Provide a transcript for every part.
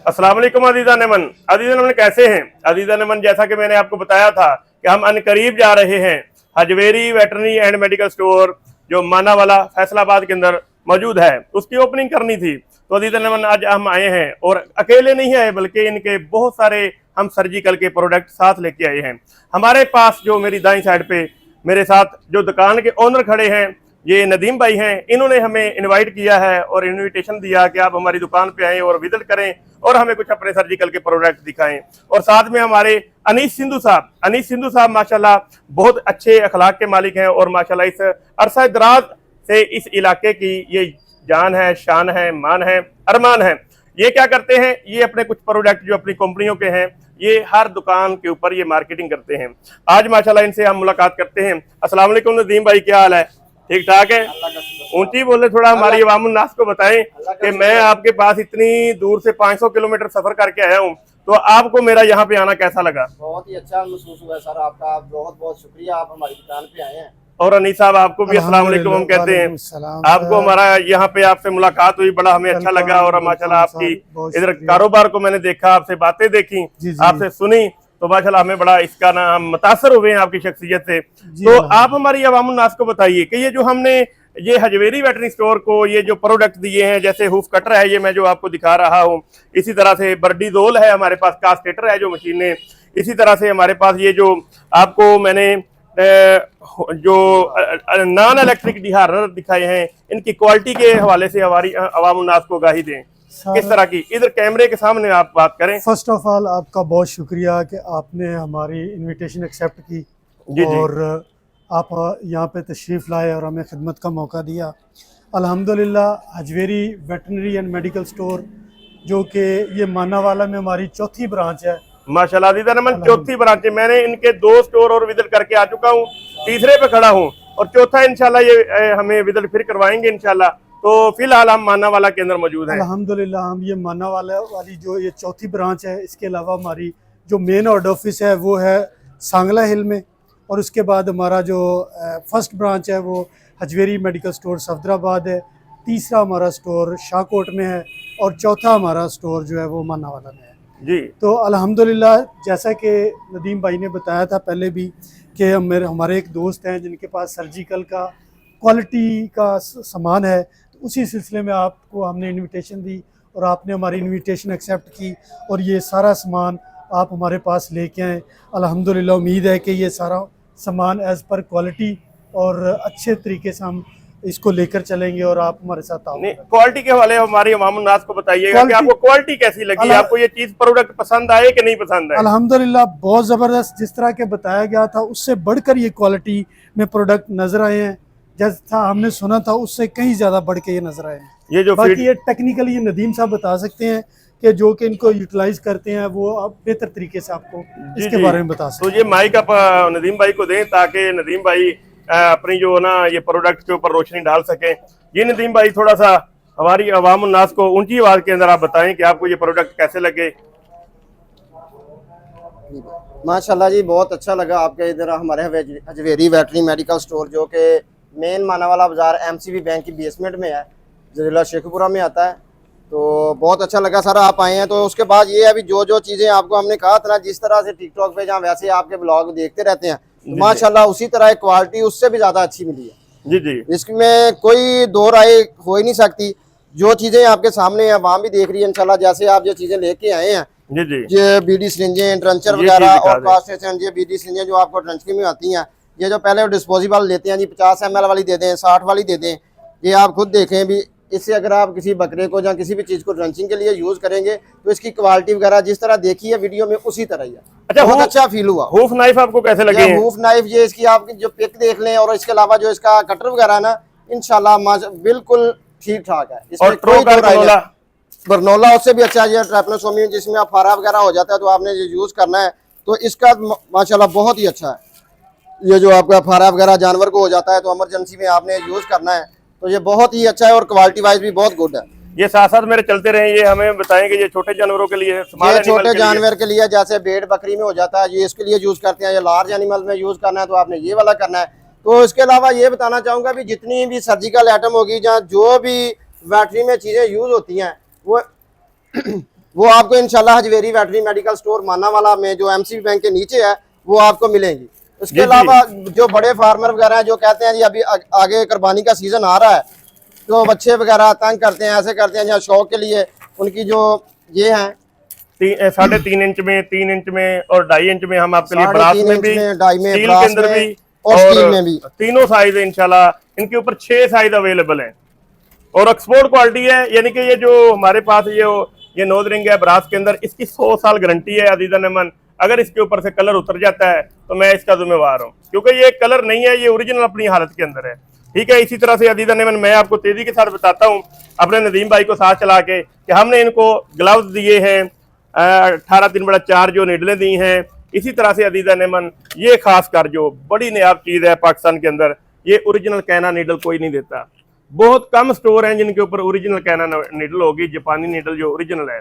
अस्सलाम वालेकुम अजीज़ान नमन। अजीज़ान नमन कैसे हैं? अजीज़ान नमन, जैसा कि मैंने आपको बताया था कि हम अनकरीब जा रहे हैं Hajvery veterinary and medical store जो मानावाला फैसलाबाद के अंदर मौजूद है, उसकी ओपनिंग करनी थी। तो अजीज़ान नमन आज हम आए हैं और अकेले नहीं आए बल्कि इनके बहुत सारे हम सर्जिकल के प्रोडक्ट साथ लेके आए हैं। हमारे पास जो मेरी दाईं साइड पे मेरे साथ जो दुकान के ओनर खड़े हैं, ये नदीम भाई हैं। इन्होंने हमें इनवाइट किया है और इनविटेशन दिया कि आप हमारी दुकान पे आएं और विजिट करें और हमें कुछ अपने सर्जिकल के प्रोडक्ट दिखाएं। और साथ में हमारे अनीस सिंधु साहब माशाल्लाह बहुत अच्छे अखलाक के मालिक हैं और माशाल्लाह इस अरसा दराज से इस इलाके की ये जान है, शान है, मान है, अरमान है। ये क्या करते हैं, ये अपने कुछ प्रोडक्ट जो अपनी कंपनियों के हैं ये हर दुकान के ऊपर ये मार्केटिंग करते हैं। आज माशाल्लाह इनसे हम मुलाकात करते हैं। अस्सलाम वालेकुम नदीम भाई, क्या हाल है? ठीक ठाक है? ऊंची बोले थोड़ा, हमारी अवाम उन्नास को बताएं कि मैं आपके पास इतनी दूर से 500 किलोमीटर सफर करके आया हूं, तो आपको मेरा यहाँ पे आना कैसा लगा? बहुत ही अच्छा महसूस हुआ सर, आपका बहुत बहुत शुक्रिया, आप हमारी दुकान पे आए हैं। और अनीस साहब आपको भी अस्सलाम वालेकुम हम कहते हैं। आपको हमारा यहाँ पे आपसे मुलाकात हुई, बड़ा हमें अच्छा लगा और माशाल्लाह आपकी इधर कारोबार को मैंने देखा, आपसे बातें देखी, आपसे सुनी, तो माशाल्लाह हमें बड़ा इसका ना हम मुतासर हुए हैं आपकी शख्सियत से। तो आप हमारी अवाम उन्नास को बताइए कि ये जो हमने ये हजवेरी वेटरनरी स्टोर को ये जो प्रोडक्ट दिए हैं, जैसे हुफ कटर है ये मैं जो आपको दिखा रहा हूँ, इसी तरह से बर्डीजोल है हमारे पास, कास्केटर है जो मशीनें, इसी तरह से हमारे पास ये जो आपको मैंने जो नॉन इलेक्ट्रिक डिहारर दिखाए हैं, इनकी क्वालिटी के हवाले से हमारी अवाम उन्नास को आगाही दें किस तरह की। इधर कैमरे के सामने आप बात करें। फर्स्ट ऑफ ऑल आपका बहुत शुक्रिया कि आपने हमारी इनविटेशन एक्सेप्ट की और आप यहाँ पे तशरीफ़ लाए और हमें खिदमत का मौका दिया। अल्हम्दुलिल्लाह Hajvery veterinary and medical store जो कि ये मानावाला में हमारी चौथी ब्रांच है माशाल्लाह दीदा नमन, चौथी ब्रांच है। मैंने इनके 2 स्टोर और विजिट करके आ चुका हूँ, तीसरे पे खड़ा हूँ और चौथा इंशाल्लाह ये हमें विजिट फिर करवाएंगे इंशाल्लाह। तो फिलहाल हम मानावाला के अंदर मौजूद हैं। अल्हम्दुलिल्लाह हम ये मानावाला वाली जो ये चौथी ब्रांच है, इसके अलावा हमारी जो मेन हेड ऑफिस है वो है सांगला हिल में, और उसके बाद हमारा जो फर्स्ट ब्रांच है वो हजवेरी मेडिकल स्टोर सफदराबाद है, तीसरा हमारा स्टोर शाहकोट में है और चौथा हमारा स्टोर जो है वो मानावाला में है जी। तो अल्हम्दुलिल्लाह जैसा कि नदीम भाई ने बताया था पहले भी कि हमारे एक दोस्त हैं जिनके पास सर्जिकल का क्वालिटी का सामान है, तो उसी सिलसिले में आपको हमने इनविटेशन दी और आपने हमारी इनविटेशन एक्सेप्ट की और ये सारा सामान आप हमारे पास लेके आए। अल्हम्दुलिल्लाह उम्मीद है कि ये सारा सामान एज़ पर क्वालिटी और अच्छे तरीके से हम इसको लेकर चलेंगे और आप हमारे साथ आओ। क्वालिटी के हवाले हमारी अवाम उन्नास को बताइएगा कि आपको क्वालिटी कैसी लगी, आपको ये चीज प्रोडक्ट पसंद आए कि नहीं पसंद आए? अल्हम्दुलिल्लाह बहुत ज़बरदस्त, जिस तरह के बताया गया था उससे बढ़कर ये क्वालिटी में प्रोडक्ट नजर आए हैं, जैसा हमने सुना था उससे कहीं ज़्यादा बढ़ के ये नजर आए हैं। ये जो बाकी ये टेक्निकली ये नदीम साहब बता सकते हैं कि जो कि इनको यूटिलाइज करते हैं वो आप बेहतर तरीके से आपको इसके बारे में बता सकते हैं। तो ये माइक आप नदीम भाई को दें ताकि नदीम भाई अपनी जो ना ये प्रोडक्ट के ऊपर रोशनी डाल सकें। ये नदीम भाई थोड़ा सा हमारी अवाम उन्नास को ऊंची आवाज के अंदर आप बताएं कि आपको ये प्रोडक्ट कैसे लगे। माशाल्लाह जी बहुत अच्छा लगा आपके इधर हमारे हजवेरी वेटरनरी मेडिकल स्टोर जो कि मेन मानावाला बाजार एमसीबी बैंक की बेसमेंट में है, जिला शेखपुरा में आता है। तो बहुत अच्छा लगा सर आप आए हैं। तो उसके बाद ये अभी जो चीज़ें आपको हमने कहा था ना, जिस तरह से टिकटॉक पे जहाँ वैसे आपके ब्लॉग देखते रहते हैं, तो माशाल्लाह उसी तरह क्वालिटी उससे भी ज़्यादा अच्छी मिली है जी जी। इसमें कोई दो राय हो ही नहीं सकती। जो चीज़ें आपके सामने हैं वहाँ भी देख रही है इंशाल्लाह, जैसे आप जो चीज़ें लेके आए हैं जी जी, ये बीडी सिरिंजें, ट्रंचर वगैरह और कास्टेशन, ये बीडी सिरिंजें जो आपको ट्रंचकी में आती हैं, ये जो पहले डिस्पोजेबल लेते हैं जी 50 ml वाली दे दें, 60 वाली दे दें, ये आप खुद देखें भी। इससे अगर आप किसी बकरे को या किसी भी चीज़ को ड्रंचिंग के लिए यूज़ करेंगे तो इसकी क्वालिटी वगैरह जिस तरह देखी है वीडियो में उसी तरह ही है। अच्छा, बहुत अच्छा फील हुआ। हुफ नाइफ आपको कैसे लगे? हुफ नाइफ ये इसकी आप जो पिक देख लें और इसके अलावा जो इसका कटर वगैरह ना इंशाल्लाह बिल्कुल ठीक ठाक है। इसमें कोई बरनौला उससे भी अच्छा है, ट्रैपनोसोमी जिसमें आप फारा वगैरह हो जाता है तो आपने ये यूज़ करना है तो इसका माशाल्लाह बहुत ही अच्छा है। ये जो आपका फारा वगैरह जानवर को हो जाता है तो इमरजेंसी में आपने यूज़ करना है, तो ये बहुत ही अच्छा है और क्वालिटी वाइज भी बहुत गुड है। ये साथ साथ मेरे चलते रहे, ये हमें बताएंगे ये छोटे जानवरों के लिए, ये छोटे जानवर के लिए जैसे भेड़ बकरी में हो जाता है ये इसके लिए यूज़ करते हैं। ये लार्ज एनिमल में यूज़ करना है तो आपने ये वाला करना है। तो इसके अलावा ये बताना चाहूँगा भी जितनी भी सर्जिकल आइटम होगी, जहाँ जो भी बैटरी में चीज़ें यूज़ होती हैं वो वो आपको इंशाल्लाह Hajvery veterinary medical store Manawala में जो एमसीबी बैंक के नीचे है वो आपको मिलेंगी। उसके जी, अलावा जो बड़े फार्मर वगैरह हैं जो कहते हैं जी अभी आगे कुर्बानी का सीजन आ रहा है, तो बच्चे वगैरह तंग करते हैं, ऐसे करते हैं जहाँ शौक के लिए उनकी जो ये हैं 3.5 इंच में, 3 इंच में और 2.5 इंच में हम आपके लिए 3.5 ब्रास में इंच भी, में, 2.5 में, स्टील के ब्रास अंदर में भी और स्टील में भी तीनों साइज इंशाल्लाह इनके ऊपर 6 साइज अवेलेबल हैं और एक्सपोर्ट क्वालिटी है। यानी कि ये जो हमारे पास ये नोज रिंग है ब्रास के अंदर, इसकी 100 साल गारंटी है अजीजा नेमन। अगर इसके ऊपर से कलर उतर जाता है तो मैं इसका जिम्मेवार हूँ, क्योंकि ये कलर नहीं है, ये ओरिजिनल अपनी हालत के अंदर है। ठीक है, इसी तरह से अजीजा नेमन मैं आपको तेजी के साथ बताता हूँ अपने नदीम भाई को साथ चला के कि हमने इनको ग्लव्स दिए हैं 18/4 जो निडलें दी हैं। इसी तरह से अजीजा नेमन ये खास कर जो बड़ी नायाब चीज़ है पाकिस्तान के अंदर, ये ओरिजिनल कैना नीडल कोई नहीं देता। बहुत कम स्टोर हैं जिनके ऊपर ओरिजिनल कैना नीडल होगी, जापानी नीडल जो ओरिजिनल है।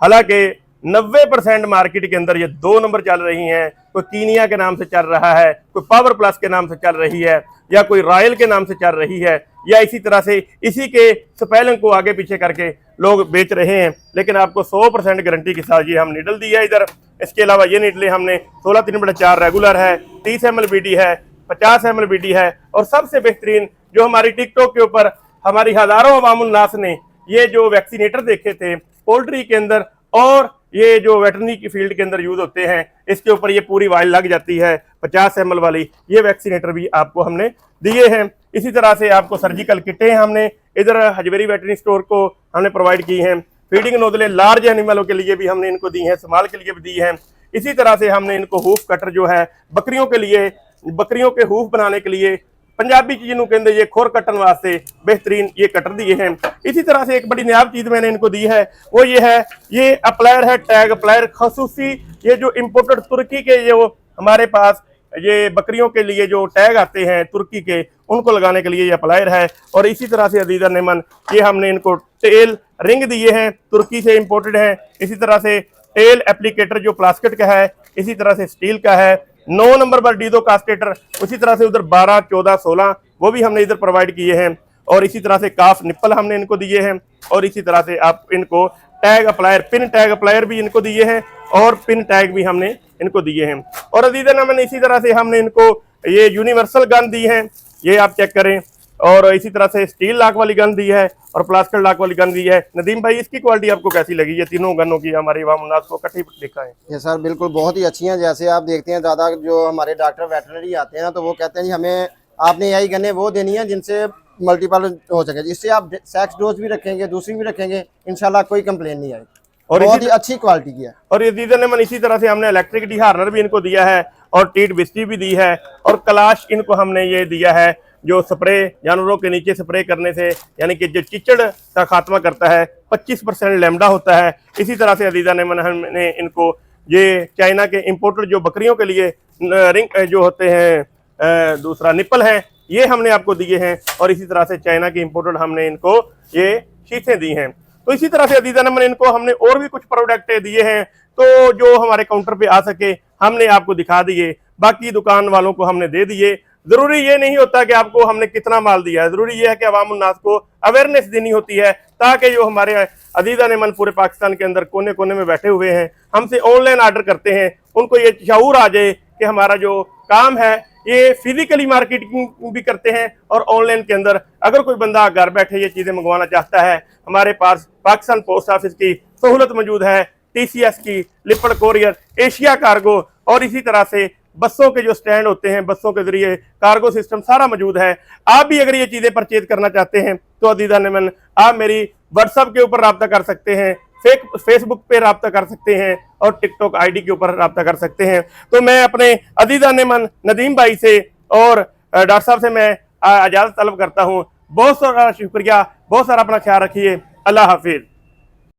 हालांकि 90% मार्केट के अंदर ये 2 नंबर चल रही हैं। कोई कीनिया के नाम से चल रहा है, कोई पावर प्लस के नाम से चल रही है, या कोई रॉयल के नाम से चल रही है, या इसी तरह से इसी के स्पेलिंग को आगे पीछे करके लोग बेच रहे हैं। लेकिन आपको 100% गारंटी के साथ ये हम नीडल दी है इधर। इसके अलावा ये नीडलें हमने 16/3/4 रेगुलर है, 30 ml BD है, 50 ml BD है, और सबसे बेहतरीन जो हमारी टिकटॉक के ऊपर हमारी हजारों अवामुल नास ने ये जो वैक्सीनेटर देखे थे पोल्ट्री के अंदर और ये जो वेटरनरी की फील्ड के अंदर यूज होते हैं, इसके ऊपर ये पूरी वाइल लग जाती है 50 ml वाली, ये वैक्सीनेटर भी आपको हमने दिए हैं। इसी तरह से आपको सर्जिकल किटें हमने इधर हजवेरी वेटरनरी स्टोर को हमने प्रोवाइड की हैं। फीडिंग नोजलें लार्ज एनिमलों के लिए भी हमने इनको दी हैं, स्मॉल के लिए भी दी हैं। इसी तरह से हमने इनको हूफ कटर जो है बकरियों के लिए, बकरियों के हूफ बनाने के लिए, पंजाबी चीजों के अंदर ये खोर कटन वास्ते बेहतरीन ये कटर दिए हैं। इसी तरह से एक बड़ी नायाब चीज मैंने इनको दी है, वो ये है, ये अप्लायर है, टैग अप्लायर खसूसी। ये जो इम्पोर्टेड तुर्की के जो हमारे पास ये बकरियों के लिए जो टैग आते हैं तुर्की के, उनको लगाने के लिए ये अप्लायर है। और इसी तरह से अजीजा नेमन ये हमने इनको टेल रिंग दिए हैं, तुर्की से इम्पोर्टेड हैं। इसी तरह से टेल एप्लीकेटर जो प्लास्टिक का है, इसी तरह से स्टील का है। 9 नंबर पर डीजो कास्टेटर, उसी तरह से उधर 12, 14, 16 वो भी हमने इधर प्रोवाइड किए हैं। और इसी तरह से काफ निप्पल हमने इनको दिए हैं। और इसी तरह से आप इनको tag applier, pin tag applier भी इनको दिए हैं, और पिन टैग भी हमने इनको दिए हैं। और अजीजा नेमन इसी तरह से हमने इनको ये यूनिवर्सल गन दी है, ये आप चेक करें। और इसी तरह से स्टील लॉक वाली गन दी है और प्लास्टिक लॉक वाली गन दी है। नदीम भाई इसकी क्वालिटी आपको कैसी लगी? ये तीनों गनों की हमारी वामुन्नास को इकट्ठी देखा है। ये सर बिल्कुल बहुत ही अच्छी हैं। जैसे आप देखते हैं ज़्यादा जो हमारे डॉक्टर वेटरनरी आते हैं ना, तो वो कहते हैं जी हमें आपने यही गन्ने वो देनी है जिनसे मल्टीपल हो सके, जिससे आप सेक्स डोज भी रखेंगे, दूसरी भी रखेंगे, इंशाल्लाह कोई कंप्लेन नहीं आएगी। और बहुत ही अच्छी क्वालिटी की है। और अजीजा नेमन इसी तरह से हमने इलेक्ट्रिक डिहार्नर भी इनको दिया है, और टीट बिस्टी भी दी है, और कलाश इनको हमने ये दिया है जो स्प्रे जानवरों के नीचे स्प्रे करने से, यानी कि जो चिचड़ का खात्मा करता है, 25% लैम्डा होता है। इसी तरह से अजीजा नेमन हमने इनको ये चाइना के इम्पोर्टेड जो बकरियों के लिए रिंग जो होते हैं दूसरा निप्पल है, ये हमने आपको दिए हैं। और इसी तरह से चाइना के इम्पोर्टेड हमने इनको ये शीशें दी हैं। तो इसी तरह से अजीजा नेमन इनको हमने और भी कुछ प्रोडक्ट दिए हैं, तो जो हमारे काउंटर पे आ सके हमने आपको दिखा दिए, बाकी दुकान वालों को हमने दे दिए। जरूरी ये नहीं होता कि आपको हमने कितना माल दिया है, जरूरी ये है कि अवाम उन्नास को अवेयरनेस देनी होती है, ताकि जो हमारे अजीजा नेमन पूरे पाकिस्तान के अंदर कोने कोने में बैठे हुए हैं, हमसे ऑनलाइन ऑर्डर करते हैं, उनको ये शऊर आ जाए कि हमारा जो काम है ये फिजिकली मार्केटिंग भी करते हैं, और ऑनलाइन के अंदर अगर कोई बंदा घर बैठे ये चीज़ें मंगवाना चाहता है, हमारे पास पाकिस्तान पोस्ट ऑफिस की सहूलत मौजूद है, TCS की, लिपड़ कोरियर, एशिया कार्गो, और इसी तरह से बसों के जो स्टैंड होते हैं, बसों के जरिए कार्गो सिस्टम सारा मौजूद है। आप भी अगर ये चीज़ें परचेज करना चाहते हैं तो अजीजा नेमन आप मेरी व्हाट्सएप के ऊपर रब्ता कर सकते हैं, फेसबुक पे रब्ता कर सकते हैं, और टिकटॉक ID के ऊपर रब्ता कर सकते हैं। तो मैं अपने अजीजा नेमन नदीम भाई से और डॉक्टर साहब से मैं इजाज़त तलब करता हूँ। बहुत सारा शुक्रिया, बहुत सारा अपना ख्याल रखिए। अल्लाह हाफिज़।